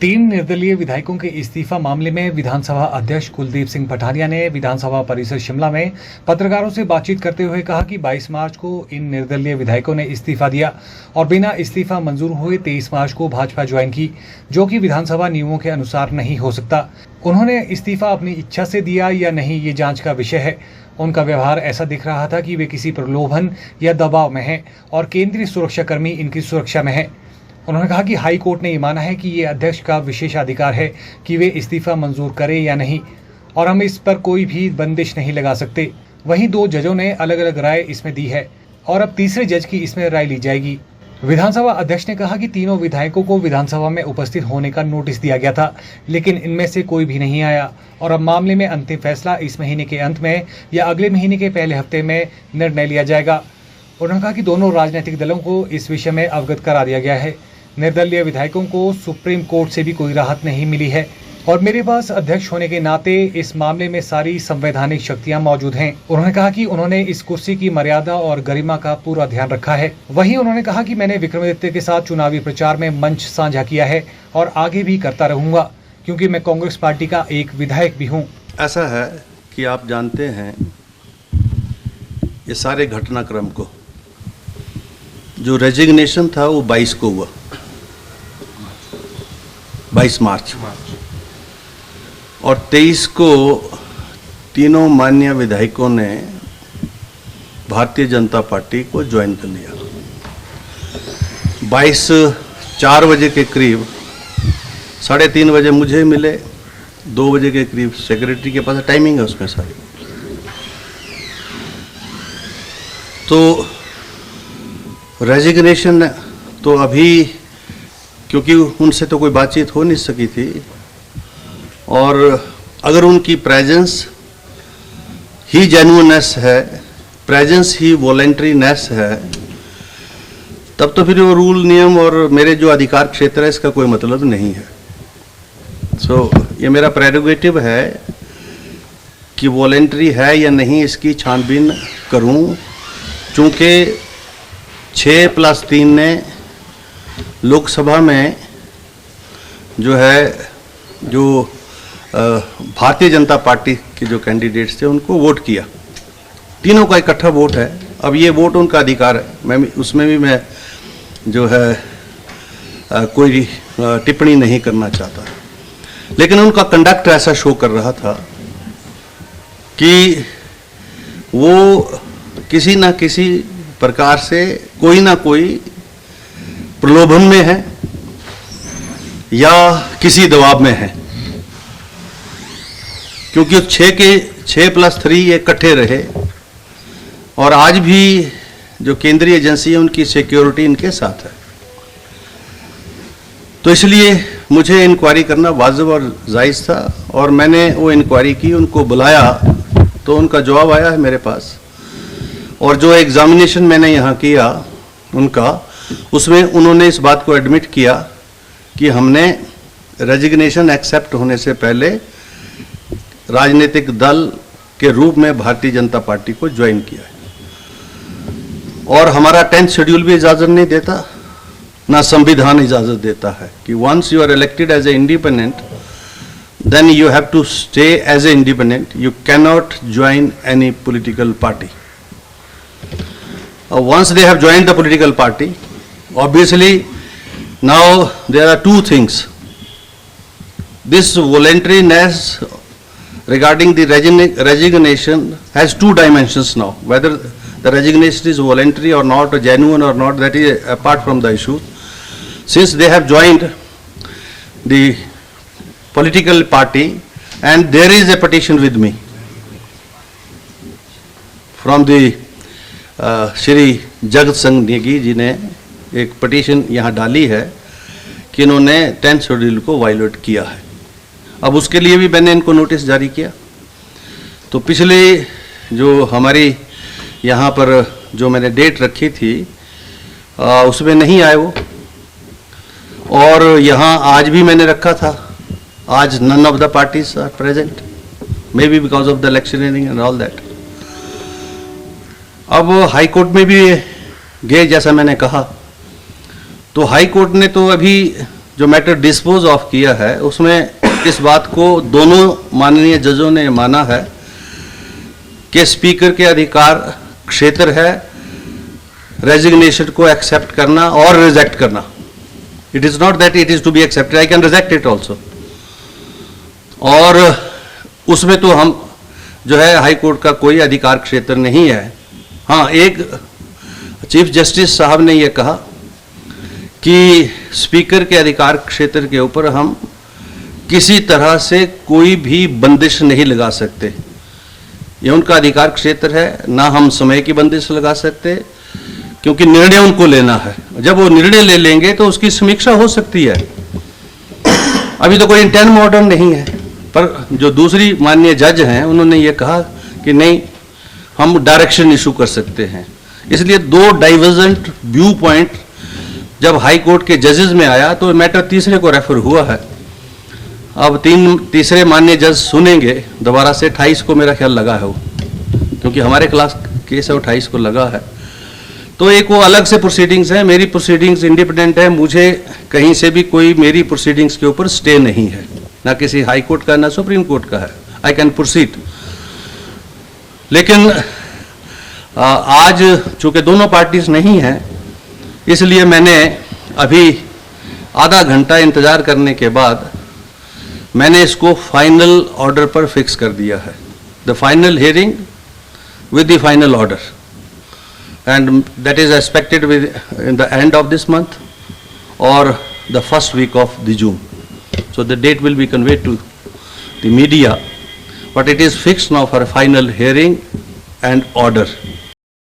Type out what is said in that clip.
तीन निर्दलीय विधायकों के इस्तीफा मामले में विधानसभा अध्यक्ष कुलदीप सिंह पठानिया ने विधानसभा परिसर शिमला में पत्रकारों से बातचीत करते हुए कहा कि 22 मार्च को इन निर्दलीय विधायकों ने इस्तीफा दिया और बिना इस्तीफा मंजूर हुए 23 मार्च को भाजपा ज्वाइन की, जो कि विधानसभा नियमों के अनुसार नहीं हो सकता। उन्होंने इस्तीफा अपनी इच्छा से दिया या नहीं, ये जांच का विषय है। उनका व्यवहार ऐसा दिख रहा था कि वे किसी प्रलोभन या दबाव में हैं और केंद्रीय सुरक्षाकर्मी इनकी सुरक्षा में हैं। उन्होंने कहा कि हाई कोर्ट ने ये माना है कि ये अध्यक्ष का विशेषाधिकार है कि वे इस्तीफा मंजूर करें या नहीं, और हम इस पर कोई भी बंदिश नहीं लगा सकते। वहीं दो जजों ने अलग अलग राय इसमें दी है और अब तीसरे जज की इसमें राय ली जाएगी। विधानसभा अध्यक्ष ने कहा कि तीनों विधायकों को विधानसभा में उपस्थित होने का नोटिस दिया गया था, लेकिन इनमें से कोई भी नहीं आया और अब मामले में अंतिम फैसला इस महीने के अंत में या अगले महीने के पहले हफ्ते में निर्णय लिया जाएगा। उन्होंने कहा कि दोनों राजनीतिक दलों को इस विषय में अवगत करा दिया गया है। निर्दलीय विधायकों को सुप्रीम कोर्ट से भी कोई राहत नहीं मिली है और मेरे पास अध्यक्ष होने के नाते इस मामले में सारी संवैधानिक शक्तियां मौजूद हैं। उन्होंने कहा कि उन्होंने इस कुर्सी की मर्यादा और गरिमा का पूरा ध्यान रखा है। वहीं उन्होंने कहा कि मैंने विक्रमादित्य के साथ चुनावी प्रचार में मंच साझा किया है और आगे भी करता रहूंगा, क्योंकि मैं कांग्रेस पार्टी का एक विधायक भी हूँ। ऐसा है कि आप जानते हैं ये सारे घटनाक्रम को, जो रेजिग्नेशन था वो 22 को हुआ, 22 मार्च, और 23 को तीनों माननीय विधायकों ने भारतीय जनता पार्टी को ज्वाइन कर लिया। 22 4 बजे के करीब, 3:30 बजे मुझे मिले, 2 बजे के करीब सेक्रेटरी के पास, टाइमिंग है उसमें सारी। तो रेजिग्नेशन तो अभी, क्योंकि उनसे तो कोई बातचीत हो नहीं सकी थी, और अगर उनकी प्रेजेंस ही जेन्युइननेस है, प्रेजेंस ही वॉलंटरीनेस है, तब तो फिर वो रूल नियम और मेरे जो अधिकार क्षेत्र है इसका कोई मतलब नहीं है। ये मेरा प्रेरोगेटिव है कि वॉलंटरी है या नहीं इसकी छानबीन करूं, चूंकि 6+3 ने लोकसभा में जो भारतीय जनता पार्टी के जो कैंडिडेट्स थे उनको वोट किया। तीनों का इकट्ठा वोट है। अब ये वोट उनका अधिकार है, मैं उसमें भी मैं कोई टिप्पणी नहीं करना चाहता, लेकिन उनका कंडक्ट ऐसा शो कर रहा था कि वो किसी ना किसी प्रकार से कोई ना कोई प्रलोभन में है या किसी दबाव में है, क्योंकि 6+3 ये इकट्ठे रहे और आज भी जो केंद्रीय एजेंसी है उनकी सिक्योरिटी इनके साथ है। तो इसलिए मुझे इंक्वायरी करना वाजिब और जायज़ था और मैंने वो इंक्वायरी की, उनको बुलाया तो उनका जवाब आया है मेरे पास, और जो एग्जामिनेशन मैंने यहाँ किया उनका, उसमें उन्होंने इस बात को एडमिट किया कि हमने रेजिग्नेशन एक्सेप्ट होने से पहले राजनीतिक दल के रूप में भारतीय जनता पार्टी को ज्वाइन किया है, और हमारा 10th शेड्यूल भी इजाज़त नहीं देता, ना संविधान इजाज़त देता है कि once you are elected as a independent then you have to stay as a independent, you can not join any political party. Once they have joined the political party, obviously now there are two things. This voluntariness regarding the resignation has two dimensions now. Whether the resignation is voluntary or not, or genuine or not, that is apart from the issue. Since they have joined the political party and there is a petition with me from the Shri Jagat Singh Negi ji ने एक petition यहाँ डाली है कि इन्होंने 10th schedule को violet किया है। अब उसके लिए भी मैंने इनको नोटिस जारी किया। तो पिछले जो हमारी यहाँ पर जो मैंने डेट रखी थी उसमें नहीं आए वो, और यहाँ आज भी मैंने रखा था, आज none of the parties are present, maybe because of the electioneering and all that. अब हाई कोर्ट में भी गए, जैसा मैंने कहा, तो हाई कोर्ट ने तो अभी जो मैटर डिस्पोज ऑफ किया है उसमें इस बात को दोनों माननीय जजों ने माना है कि स्पीकर के अधिकार क्षेत्र है रेजिग्नेशन को एक्सेप्ट करना और रिजेक्ट करना. It is not that it is to be accepted, I can reject it also. और उसमें तो हम जो है हाई कोर्ट का कोई अधिकार क्षेत्र नहीं है. हाँ, एक चीफ जस्टिस साहब ने यह कहा कि स्पीकर के अधिकार क्षेत्र के ऊपर हम किसी तरह से कोई भी बंदिश नहीं लगा सकते. ये उनका अधिकार क्षेत्र है, ना हम समय की बंदिश लगा सकते, क्योंकि निर्णय उनको लेना है. जब वो निर्णय ले लेंगे तो उसकी समीक्षा हो सकती है. अभी तो कोई इंटेंट ऑर्डर नहीं है, पर जो दूसरी माननीय जज हैं उन्होंने ये कहा कि नहीं, हम डायरेक्शन इशू कर सकते हैं. इसलिए दो डाइवर्जेंट व्यू पॉइंट जब हाई कोर्ट के जजेस में आया तो मैटर तीसरे को रेफर हुआ है. अब तीसरे माननीय जज सुनेंगे दोबारा से. 28 को मेरा ख्याल लगा है वो, क्योंकि हमारे क्लास केस है वो 28 को लगा है. तो एक वो अलग से प्रोसीडिंग्स है, मेरी प्रोसीडिंग्स इंडिपेंडेंट है. मुझे कहीं से भी कोई मेरी प्रोसीडिंग्स के ऊपर स्टे नहीं है, ना किसी हाई कोर्ट का ना सुप्रीम कोर्ट का है. I can proceed. लेकिन आज चूंकि दोनों पार्टीज नहीं हैं, इसलिए मैंने अभी आधा घंटा इंतजार करने के बाद मैंने इसको फाइनल ऑर्डर पर फिक्स कर दिया है. The final hearing with the final order, and that is expected within the end of this month और the first week of the June. So the date will be conveyed to the media, but it is fixed now for a final hearing and order.